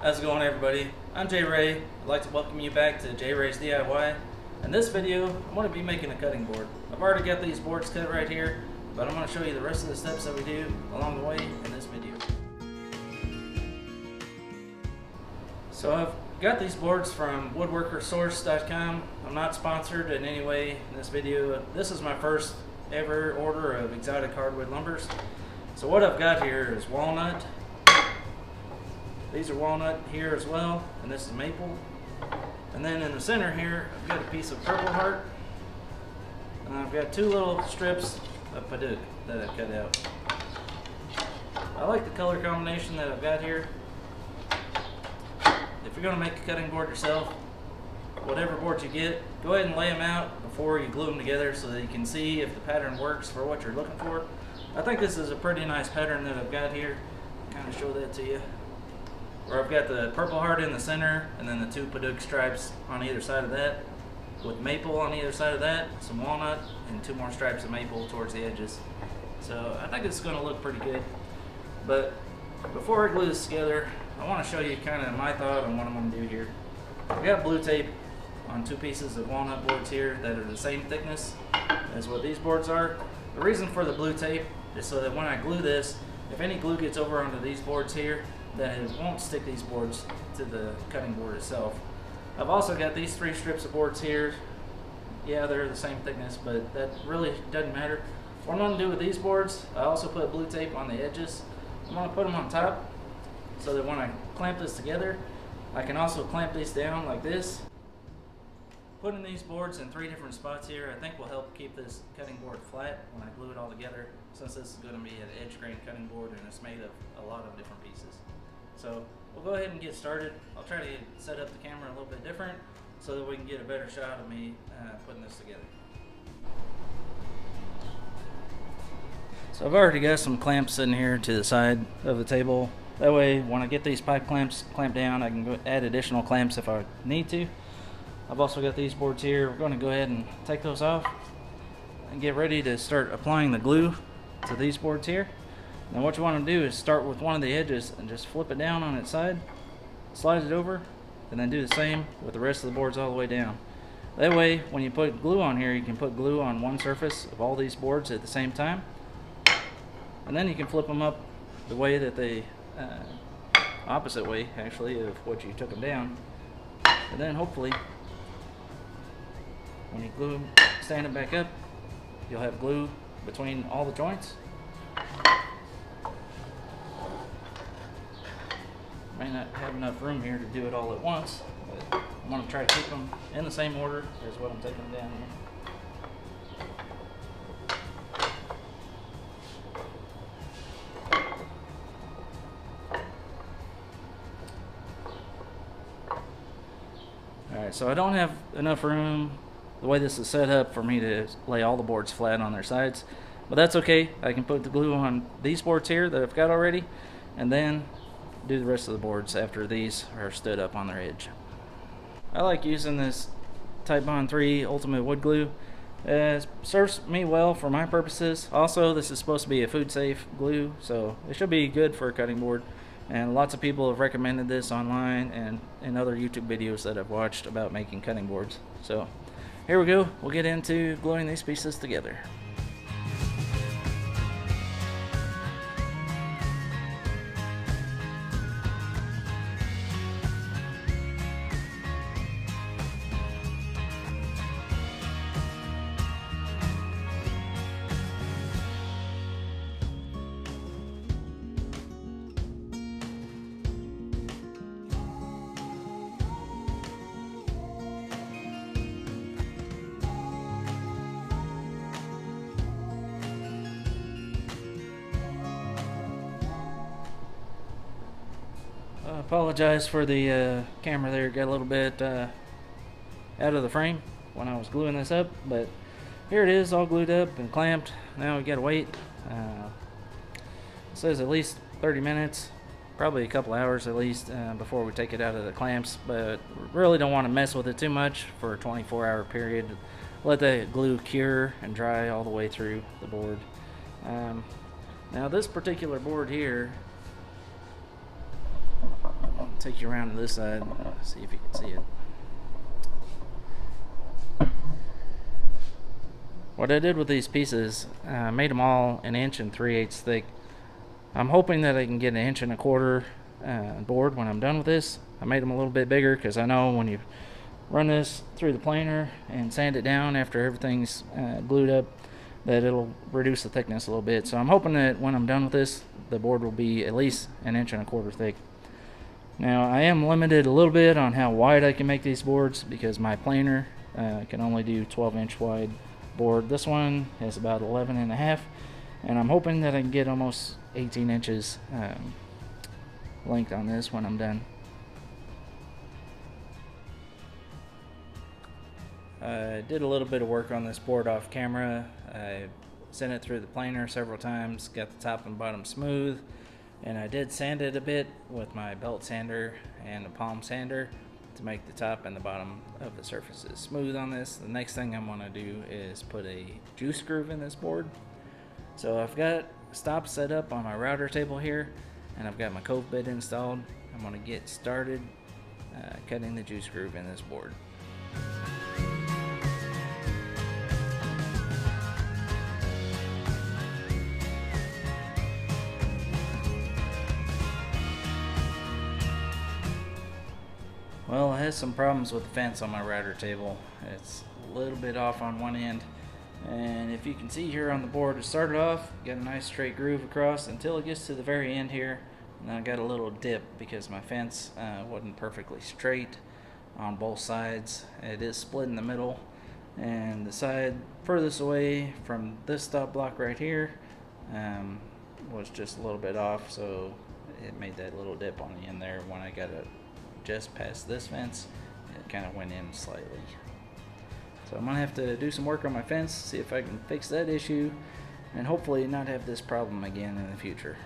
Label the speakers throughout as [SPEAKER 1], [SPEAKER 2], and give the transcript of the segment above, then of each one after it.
[SPEAKER 1] How's it going, everybody? I'm Jay Ray. I'd like to welcome you back to Jay Ray's DIY. In this video, I'm going to be making a cutting board. I've already got these boards cut right here, but I'm going to show you the rest of the steps that we do along the way in this video. So I've got these boards from woodworkersource.com. I'm not sponsored in any way in this video. This is my first ever order of exotic hardwood lumbers. So what I've got here is walnut. These are walnut here as well, and this is maple. And then in the center here, I've got a piece of purple heart. And I've got two little strips of padauk that I've cut out. I like the color combination that I've got here. If you're going to make a cutting board yourself, whatever board you get, go ahead and lay them out before you glue them together so that you can see if the pattern works for what you're looking for. I think this is a pretty nice pattern that I've got here. I'll kind of show that to you. Where I've got the purple heart in the center and then the two padauk stripes on either side of that, with maple on either side of that, some walnut, and two more stripes of maple towards the edges. So I think it's going to look pretty good. But before I glue this together, I want to show you kind of my thought on what I'm going to do here. I've got blue tape on two pieces of walnut boards here that are the same thickness as what these boards are. The reason for the blue tape is so that when I glue this, if any glue gets over onto these boards here, then it won't stick these boards to the cutting board itself. I've also got these three strips of boards here. Yeah, they're the same thickness, but that really doesn't matter. What I'm going to do with these boards, I also put blue tape on the edges. I'm going to put them on top so that when I clamp this together, I can also clamp these down like this. Putting these boards in three different spots here, I think will help keep this cutting board flat when I glue it all together, since this is going to be an edge grain cutting board and it's made of a lot of different pieces. So we'll go ahead and get started. I'll try to set up the camera a little bit different so that we can get a better shot of me putting this together. So I've already got some clamps sitting here to the side of the table. That way when I get these pipe clamps clamped down, I can add additional clamps if I need to. I've also got these boards here. We're going to go ahead and take those off and get ready to start applying the glue to these boards here. Now what you want to do is start with one of the edges and just flip it down on its side, slide it over, and then do the same with the rest of the boards all the way down. That way when you put glue on here, you can put glue on one surface of all these boards at the same time, and then you can flip them up the way that they opposite way actually of what you took them down, and then hopefully when you glue them, stand it back up, you'll have glue between all the joints. May not have enough room here to do it all at once, but I'm going to try to keep them in the same order as what I'm taking them down here. Alright, so I don't have enough room the way this is set up for me to lay all the boards flat on their sides, but that's okay. I can put the glue on these boards here that I've got already, and then do the rest of the boards after these are stood up on their edge. I like using this Titebond 3 Ultimate Wood Glue. It serves me well for my purposes. Also, this is supposed to be a food safe glue, so it should be good for a cutting board. And lots of people have recommended this online and in other YouTube videos that I've watched about making cutting boards. So here we go. We'll get into gluing these pieces together. I apologize for the camera there, got a little bit out of the frame when I was gluing this up, but here it is all glued up and clamped. Now we gotta wait. It says at least 30 minutes, probably a couple hours at least before we take it out of the clamps, but really don't want to mess with it too much for a 24-hour period. Let the glue cure and dry all the way through the board. Now this particular board here, take you around to this side, see if you can see it. What I did with these pieces, I made them all 1 3/8 inches thick. I'm hoping that I can get 1 1/4 inch board when I'm done with this. I made them a little bit bigger because I know when you run this through the planer and sand it down after everything's glued up, that it'll reduce the thickness a little bit. So I'm hoping that when I'm done with this, the board will be at least 1 1/4 inch thick. Now I am limited a little bit on how wide I can make these boards because my planer can only do 12-inch wide board. This one has about 11.5, and I'm hoping that I can get almost 18 inches length on this when I'm done. I did a little bit of work on this board off camera. I sent it through the planer several times, got the top and bottom smooth, and I did sand it a bit with my belt sander and a palm sander to make the top and the bottom of the surfaces smooth on this. The next thing I'm going to do is put a juice groove in this board. So I've got stops set up on my router table here, and I've got my cove bit installed. I'm going to get started cutting the juice groove in this board. Well, I had some problems with the fence on my router table. It's a little bit off on one end, and if you can see here on the board, it started off, got a nice straight groove across until it gets to the very end here, and I got a little dip because my fence wasn't perfectly straight on both sides. It is split in the middle, and the side furthest away from this stop block right here was just a little bit off, so it made that little dip on the end there. When I got it just past this fence, it kind of went in slightly. So I'm gonna have to do some work on my fence, see if I can fix that issue, and hopefully not have this problem again in the future.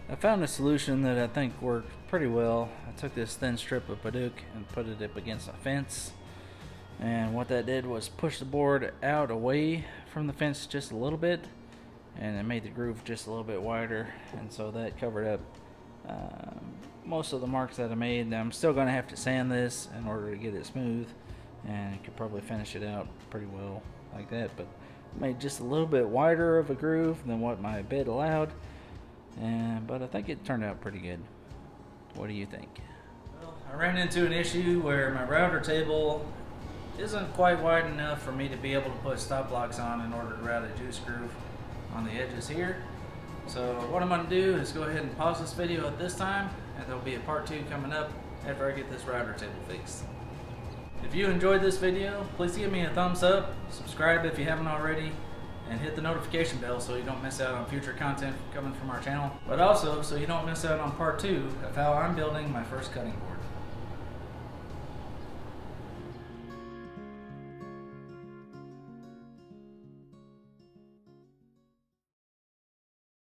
[SPEAKER 1] I found a solution that I think worked pretty well. I took this thin strip of Padauk and put it up against the fence, and what that did was push the board out away from the fence just a little bit, and it made the groove just a little bit wider, and so that covered up most of the marks that I made. I'm still going to have to sand this in order to get it smooth, and I could probably finish it out pretty well like that, but made just a little bit wider of a groove than what my bit allowed, but I think it turned out pretty good. What do you think? Well, I ran into an issue where my router table isn't quite wide enough for me to be able to put stop blocks on in order to route a juice groove on the edges here. So what I'm going to do is go ahead and pause this video at this time, and there'll be a part 2 coming up after I get this router table fixed. If you enjoyed this video, please give me a thumbs up, subscribe if you haven't already, and hit the notification bell so you don't miss out on future content coming from our channel, but also so you don't miss out on part 2 of how I'm building my first cutting board.